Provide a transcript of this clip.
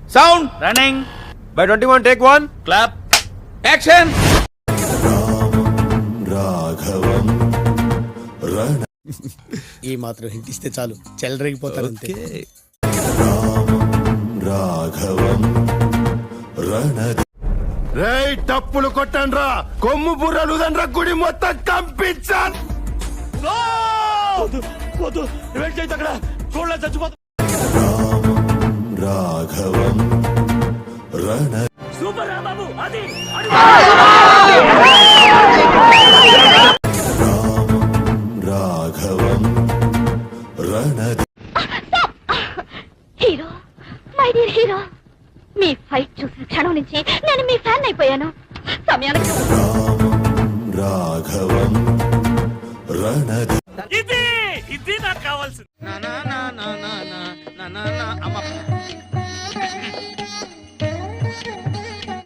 Sound running by 21 take 1 clap action రాఘవం రణ ఈ మాత్రం హింట్ ఇస్తే చాలు చెలరేగిపోతారు అంతే. రాఘవం రణ రేయ్ టప్పులు కొట్టండ్రా కొమ్ము బుర్రలు దండ్రా గుడి మొత్తం కంపించాను. రాఘవం రణ రాఘవం రణ హీరో, మై డియర్ హీరో, మీ ఫైట్ చూసిన క్షణం నుంచి నేను మీ ఫ్యాన్ అయిపోయాను. సమయానికి రాఘవం రణ ఇది నాకు కావాల్సింది.